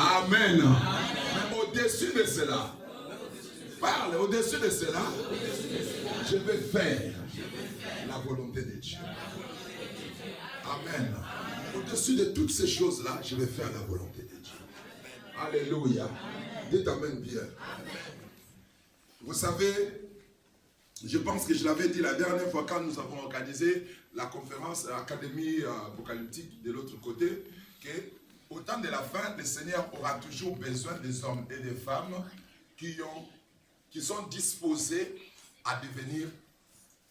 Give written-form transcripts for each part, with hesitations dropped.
Amen. Mais au-dessus de cela, parle, au-dessus de cela, je vais faire la volonté de Dieu. Amen. Au-dessus de toutes ces choses-là, je vais faire la volonté de Dieu. Alléluia. Dites Amen bien. Vous savez, je pense que je l'avais dit la dernière fois quand nous avons organisé la conférence Académie apocalyptique de l'autre côté, qu'au temps de la fin, le Seigneur aura toujours besoin des hommes et des femmes qui sont disposés à devenir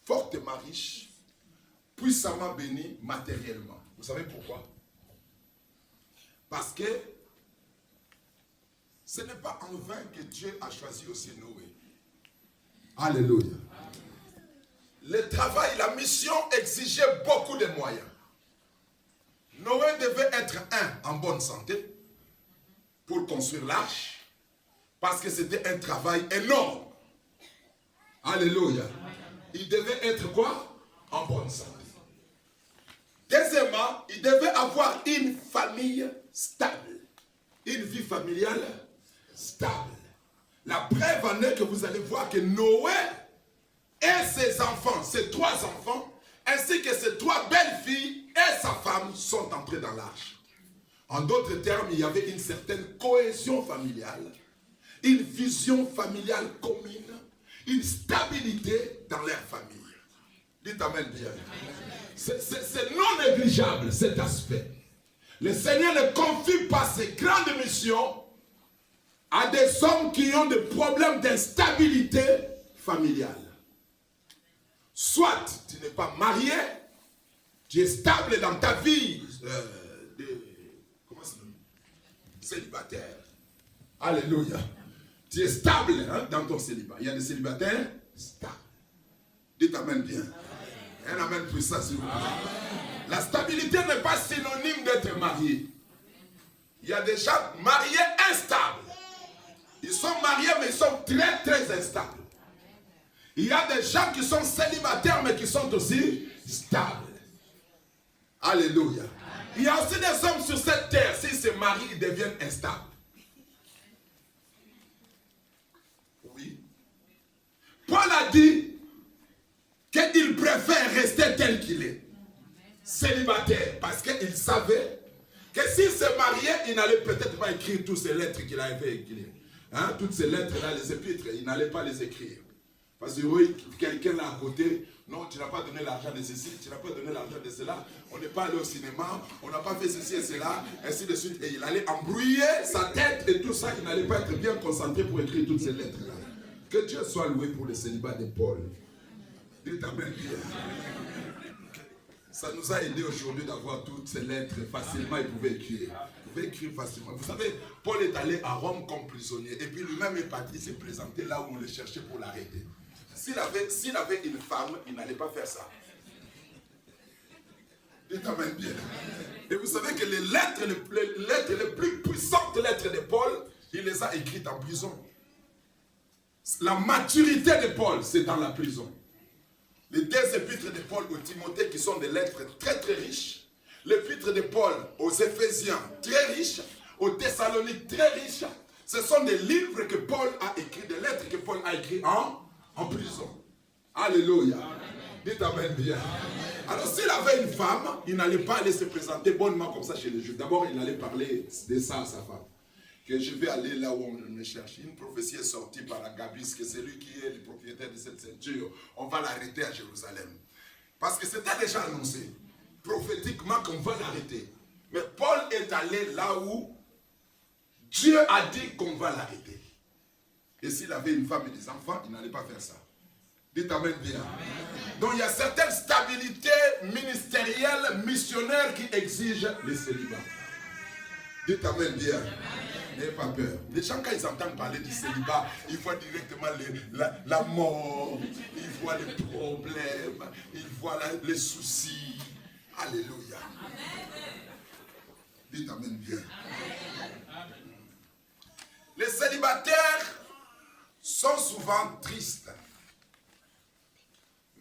fortement riches, puissamment bénis matériellement. Vous savez pourquoi? Parce que ce n'est pas en vain que Dieu a choisi aussi Noé. Alléluia. Le travail, la mission exigeait beaucoup de moyens. Noé devait être en bonne santé pour construire l'arche, parce que c'était un travail énorme. Alléluia. Il devait être quoi? En bonne santé. Deuxièmement, il devait avoir une famille stable. Une vie familiale stable. La preuve en est que vous allez voir que Noé et ses enfants, ses 3 enfants, ainsi que ses 3 belles filles et sa femme sont entrés dans l'arche. En d'autres termes, il y avait une certaine cohésion familiale, une vision familiale commune, une stabilité dans leur famille. Dites Amen bien. C'est non négligeable cet aspect. Le Seigneur ne confie pas ces grandes missions à des hommes qui ont des problèmes d'instabilité familiale. Soit tu n'es pas marié, tu es stable dans ta vie célibataire. Alléluia. Tu es stable dans ton célibat. Il y a des célibataires stables. Dites Amen bien. Un Amen puissant s'il vous plaît. La stabilité n'est pas synonyme d'être marié. Il y a des gens mariés instables. Ils sont mariés mais ils sont très très instables. Il y a des gens qui sont célibataires mais qui sont aussi stables. Alléluia. Il y a aussi des hommes sur cette terre, s'ils se marient, ils deviennent instables. Oui. Paul a dit qu'il préfère rester tel qu'il est. Célibataire. Parce qu'il savait que s'il se mariait, il n'allait peut-être pas écrire toutes ces lettres qu'il avait écrites. Toutes ces lettres-là, les épîtres, il n'allait pas les écrire. Parce que oui, quelqu'un là à côté, non, tu n'as pas donné l'argent de ceci, tu n'as pas donné l'argent de cela, on n'est pas allé au cinéma, on n'a pas fait ceci et cela, ainsi de suite. Et il allait embrouiller sa tête et tout ça, il n'allait pas être bien concentré pour écrire toutes ces lettres-là. Que Dieu soit loué pour le célibat de Paul. Dites Amen bien. Ça nous a aidé aujourd'hui d'avoir toutes ces lettres facilement, il pouvait écrire. Il pouvait écrire facilement. Vous savez, Paul est allé à Rome comme prisonnier, et puis lui-même est parti se présenter là où on le cherchait pour l'arrêter. S'il avait une femme, il n'allait pas faire ça. Dites Amen bien. Et vous savez que les lettres les plus puissantes lettres de Paul, il les a écrites en prison. La maturité de Paul, c'est dans la prison. Les 2 épîtres de Paul au Timothée qui sont des lettres très très riches. L'épître de Paul aux Éphésiens très riches. Aux Thessaloniques très riches. Ce sont des livres que Paul a écrits, des lettres que Paul a écrites en prison. Alléluia. Dites Amen bien. Alors s'il avait une femme, il n'allait pas aller se présenter bonnement comme ça chez les Juifs. D'abord il allait parler de ça à sa femme. Que je vais aller là où on me cherche. Une prophétie est sortie par Agabus, que c'est lui qui est le propriétaire de cette ceinture. On va l'arrêter à Jérusalem. Parce que c'était déjà annoncé, prophétiquement, qu'on va l'arrêter. Mais Paul est allé là où Dieu a dit qu'on va l'arrêter. Et s'il avait une femme et des enfants, il n'allait pas faire ça. Dites Amen bien. Donc il y a certaines stabilités ministérielles, missionnaires qui exigent le célibat. Dites Amen bien. N'ayez pas peur. Les gens, quand ils entendent parler du célibat, ils voient directement la mort, ils voient les problèmes, ils voient les soucis. Alléluia. Dites Amen bien. Les célibataires sont souvent tristes,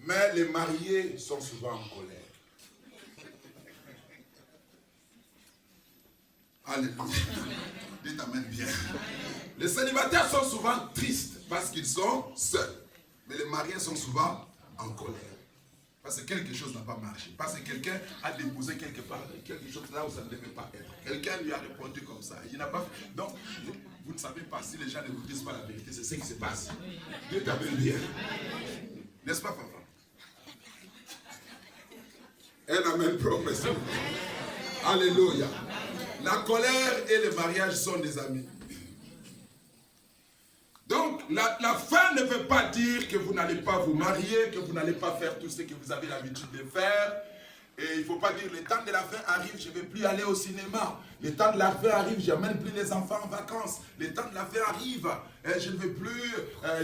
mais les mariés sont souvent en colère. Alléluia. Dites amen bien. Les célibataires sont souvent tristes parce qu'ils sont seuls. Mais les mariés sont souvent en colère. Parce que quelque chose n'a pas marché. Parce que quelqu'un a déposé quelque part, quelque chose là où ça ne devait pas être. Quelqu'un lui a répondu comme ça. Il n'a pas fait. Donc, vous ne savez pas si les gens ne vous disent pas la vérité, c'est ce qui se passe. Dieu t'amène bien. N'est-ce pas, papa? Un amen professeur. Alléluia. La colère et le mariage sont des amis. Donc, la fin ne veut pas dire que vous n'allez pas vous marier, que vous n'allez pas faire tout ce que vous avez l'habitude de faire. Et il ne faut pas dire, le temps de la fin arrive, je ne vais plus aller au cinéma. Le temps de la fin arrive, je n'amène plus les enfants en vacances. Le temps de la fin arrive, je ne vais plus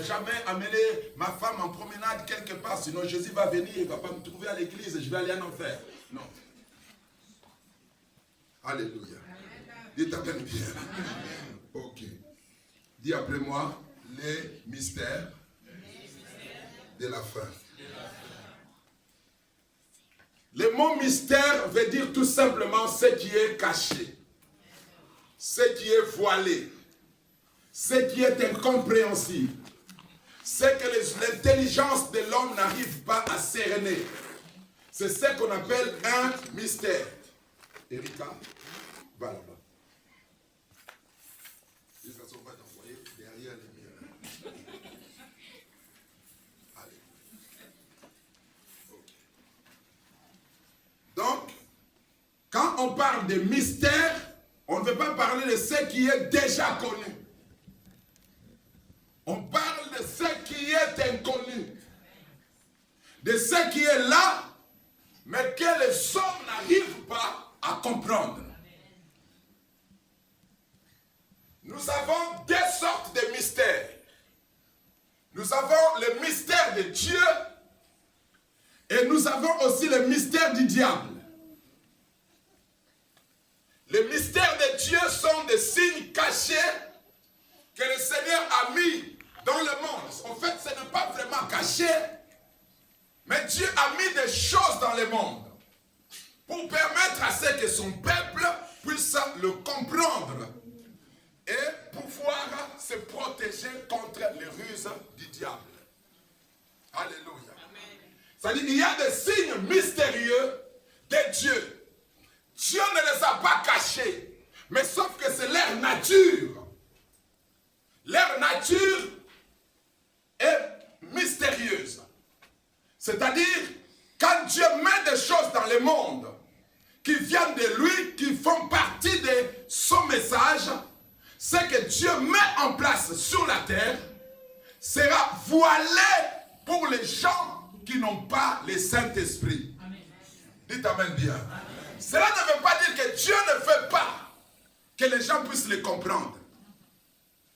jamais amener ma femme en promenade quelque part. Sinon, Jésus va venir, il ne va pas me trouver à l'église, je vais aller en enfer. Non. Alléluia. Dites amen bien. Ok. Dis après moi, les mystères de la fin. Le mot mystère veut dire tout simplement ce qui est caché, ce qui est voilé, ce qui est incompréhensible, ce que l'intelligence de l'homme n'arrive pas à cerner. C'est ce qu'on appelle un mystère. Erika, va là-bas. Donc, quand on parle de mystère, on ne veut pas parler de ce qui est déjà connu. On parle de ce qui est inconnu. De ce qui est là, mais que les hommes n'arrivent pas à comprendre. Nous avons deux sortes de mystères. Nous avons le mystère de Dieu et nous avons aussi le mystère du diable. Les mystères de Dieu sont des signes cachés que le Seigneur a mis dans le monde. En fait, ce n'est pas vraiment caché, mais Dieu a mis des choses dans le monde pour permettre à ce que son peuple puisse le comprendre et pouvoir se protéger contre les ruses du diable. Alléluia. C'est-à-dire qu'il y a des signes mystérieux de Dieu. Dieu ne les a pas cachés, mais sauf que c'est leur nature. Leur nature est mystérieuse. C'est-à-dire, quand Dieu met des choses dans le monde qui viennent de lui, qui font partie de son message, ce que Dieu met en place sur la terre sera voilé pour les gens qui n'ont pas le Saint-Esprit. Dites amen bien. Amen. Cela ne veut pas dire que Dieu ne veut pas que les gens puissent le comprendre.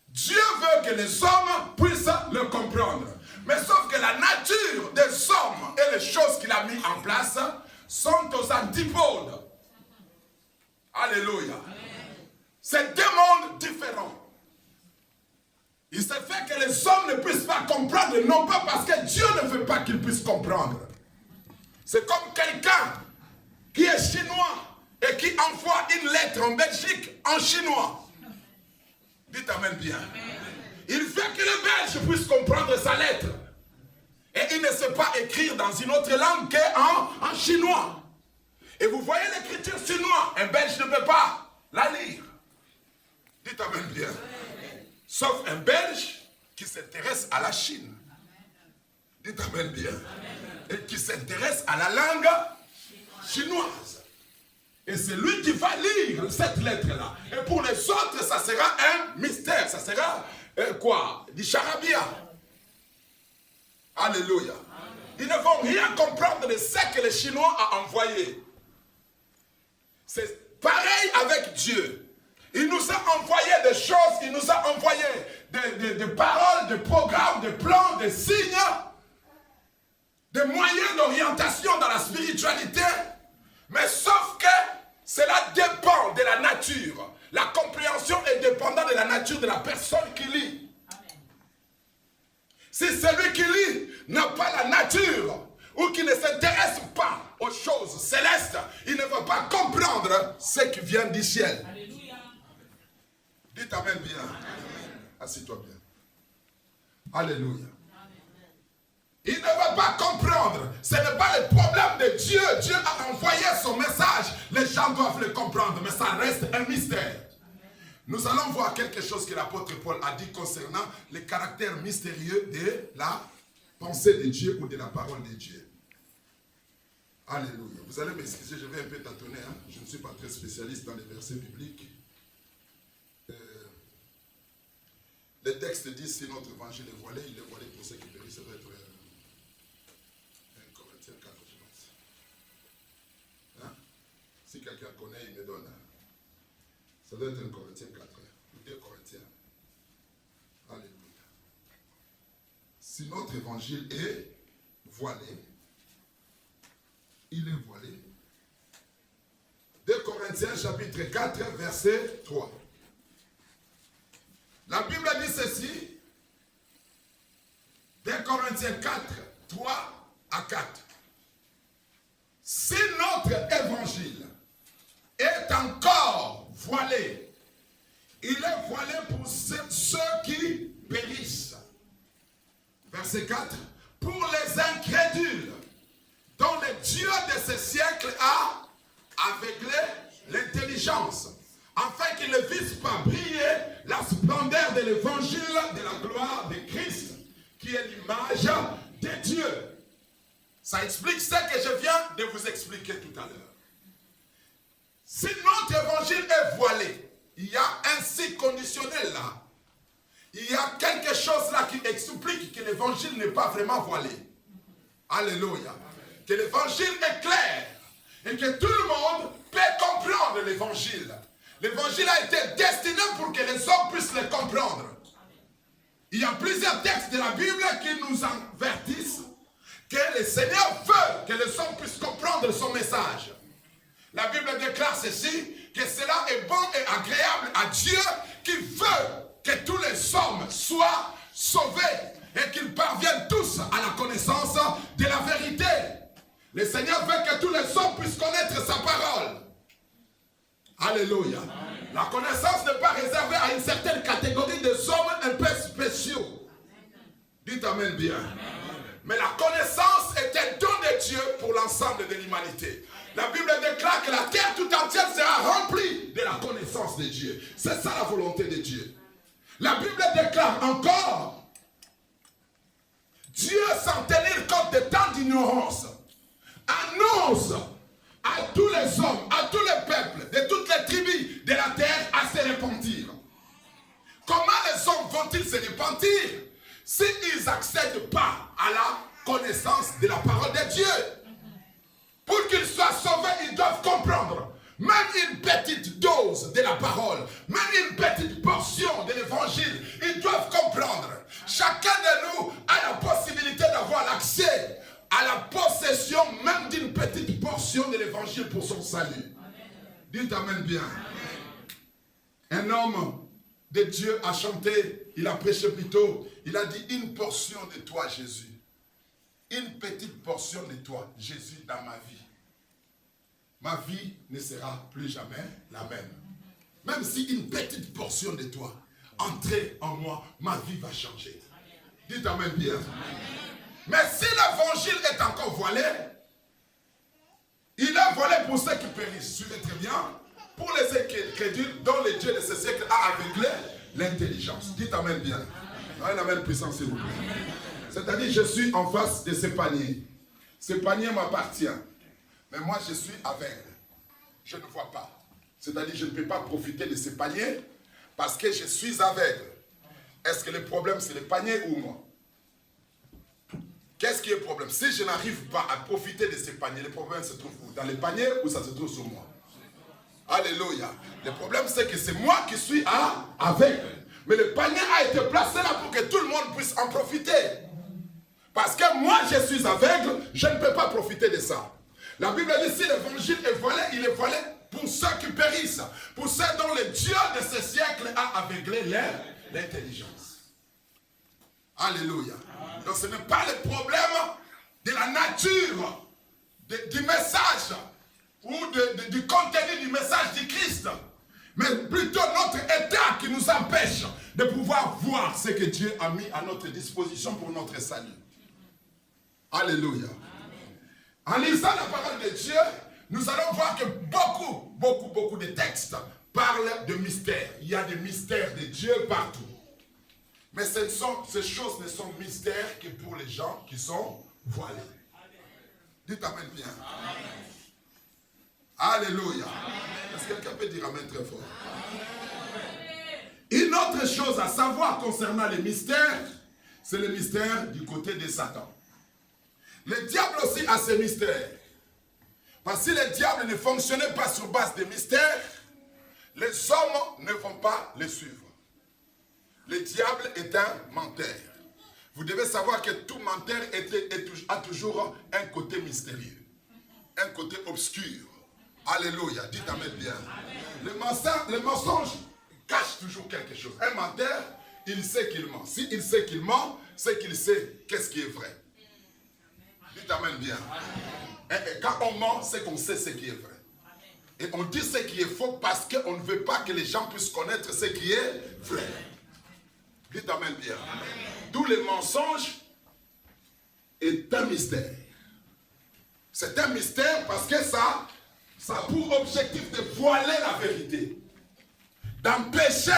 Dieu veut que les hommes puissent le comprendre. Mais sauf que la nature des hommes et les choses qu'il a mis en place sont aux antipodes. Alléluia. C'est deux mondes différents. Il se fait que les hommes ne puissent pas comprendre, non pas parce que Dieu ne veut pas qu'ils puissent comprendre. C'est comme quelqu'un qui est chinois et qui envoie une lettre en Belgique en chinois. Dites amen bien. Il veut que les Belges puissent comprendre sa lettre. Et il ne sait pas écrire dans une autre langue qu'en chinois. Et vous voyez l'écriture chinoise, un Belge ne peut pas la lire. Dites amen bien. Sauf un Belge qui s'intéresse à la Chine. Dites amen bien. Et qui s'intéresse à la langue chinoise. Et c'est lui qui va lire cette lettre-là. Et pour les autres, ça sera un mystère. Ça sera quoi? Du charabia. Alléluia. Ils ne vont rien comprendre de ce que les Chinois ont envoyé. C'est pareil avec Dieu. Il nous a envoyé des choses, il nous a envoyé des paroles, des programmes, des plans, des signes, des moyens d'orientation dans la spiritualité. Mais sauf que cela dépend de la nature. La compréhension est dépendante de la nature de la personne qui lit. Si celui qui lit n'a pas la nature ou qui ne s'intéresse pas aux choses célestes, il ne va pas comprendre ce qui vient du ciel. Dites Amen bien. Assis-toi bien. Alléluia. Il ne va pas comprendre. Ce n'est pas le problème de Dieu. Dieu a envoyé son message. Les gens doivent le comprendre, mais ça reste un mystère. Nous allons voir quelque chose que l'apôtre Paul a dit concernant le caractère mystérieux de la pensée de Dieu ou de la parole de Dieu. Alléluia. Vous allez m'excuser, je vais un peu tâtonner. Hein? Je ne suis pas très spécialiste dans les versets bibliques. Les textes disent si notre évangile est voilé, il est voilé pour ceux qui périssent. Ça doit être 1 Corinthiens 4, je pense. Hein? Si quelqu'un connaît, il me donne. Hein? Ça doit être 1 Corinthiens 4 ou 2 Corinthiens. Alléluia. Si notre évangile est voilé, il est voilé. 2 Corinthiens chapitre 4, verset 3. La Bible dit ceci. 2 Corinthiens 4, 3 à 4. Si notre évangile est encore voilé, il est voilé pour ceux qui périssent. Verset 4. Pour les incrédules, dont le Dieu de ce siècle a aveuglé l'intelligence, afin qu'ils ne vissent pas briller la splendeur de l'évangile de la gloire de Christ, qui est l'image de Dieu. Ça explique ce que je viens de vous expliquer tout à l'heure. Si notre évangile est voilé, il y a un signe conditionnel là. Il y a quelque chose là qui explique que l'évangile n'est pas vraiment voilé. Alléluia. Que l'évangile est clair et que tout le monde peut comprendre l'évangile. L'évangile a été destiné pour que les hommes puissent le comprendre. Il y a plusieurs textes de la Bible qui nous avertissent que le Seigneur veut que les hommes puissent comprendre son message. La Bible déclare ceci, que cela est bon et agréable à Dieu qui veut que tous les hommes soient sauvés et qu'ils parviennent tous à la connaissance de la vérité. Le Seigneur veut que tous les hommes puissent connaître sa parole. Alléluia. La connaissance n'est pas réservée à une certaine catégorie de hommes un peu spéciaux. Dites Amen bien. Mais la connaissance est un don de Dieu pour l'ensemble de l'humanité. La Bible déclare que la terre tout entière sera remplie de la connaissance de Dieu. C'est ça la volonté de Dieu. La Bible déclare encore, Dieu sans tenir compte de tant d'ignorance, annonce à tous les hommes, à tous les peuples, de toutes les tribus de la terre à se repentir. Comment les hommes vont-ils se repentir s'ils n'accèdent pas à la connaissance de la parole de Dieu? Pour qu'ils soient sauvés, ils doivent comprendre. Même une petite dose de la parole, même une petite portion de l'évangile, ils doivent comprendre. Chacun de nous a la possibilité d'avoir l'accès à la possession même d'une petite portion de l'évangile pour son salut. Dites Amen bien. Un homme de Dieu a chanté, il a prêché plutôt, il a dit une portion de toi Jésus. Une petite portion de toi Jésus dans ma vie. Ma vie ne sera plus jamais la même. Même si une petite portion de toi entrait en moi, ma vie va changer. Dites Amen bien. Mais si l'évangile est encore voilé, il est voilé pour ceux qui périssent. Suivez très bien. Pour les incrédules dont le Dieu de ce siècle a aveuglé l'intelligence. Dites Amen bien. Un Amen puissant s'il vous plaît. C'est-à-dire je suis en face de ce panier. Ce panier m'appartient. Mais moi, je suis aveugle. Je ne vois pas. C'est-à-dire, je ne peux pas profiter de ce panier parce que je suis aveugle. Est-ce que le problème, c'est le panier ou moi? Qu'est-ce qui est le problème? Si je n'arrive pas à profiter de ce panier, le problème se trouve où? Dans le panier ou ça se trouve sur moi? Alléluia. Le problème, c'est que c'est moi qui suis aveugle. Mais le panier a été placé là pour que tout le monde puisse en profiter. Parce que moi, je suis aveugle, je ne peux pas profiter de ça. La Bible dit, si l'évangile est voilé, il est voilé pour ceux qui périssent, pour ceux dont le Dieu de ce siècle a aveuglé l'intelligence. Alléluia. Donc ce n'est pas le problème de la nature, du message, ou du contenu du message du Christ, mais plutôt notre état qui nous a voir ce que Dieu a mis à notre disposition pour notre salut. Alléluia. En lisant la parole de Dieu, nous allons voir que beaucoup de textes parlent de mystères. Il y a des mystères de Dieu partout. Mais ces choses ne sont mystères que pour les gens qui sont voilés. Dites amen bien. Amen. Alléluia. Est-ce que quelqu'un peut dire amen très fort? Une autre chose à savoir concernant les mystères, c'est le mystère du côté de Satan. Le diable aussi a ses mystères. Parce que si le diable ne fonctionnait pas sur base des mystères, les hommes ne vont pas les suivre. Le diable est un menteur. Vous devez savoir que tout menteur a toujours un côté mystérieux, un côté obscur. Alléluia, dites amen bien. Le mensonge cache toujours quelque chose. Un menteur, il sait qu'il ment. S'il sait qu'il ment, c'est qu'il sait qu'est-ce qui est vrai. Dites amen bien. Et quand on ment, c'est qu'on sait ce qui est vrai. Et on dit ce qui est faux parce qu'on ne veut pas que les gens puissent connaître ce qui est vrai. Dites amen bien. D'où le mensonge est un mystère. C'est un mystère parce que ça a pour objectif de voiler la vérité. D'empêcher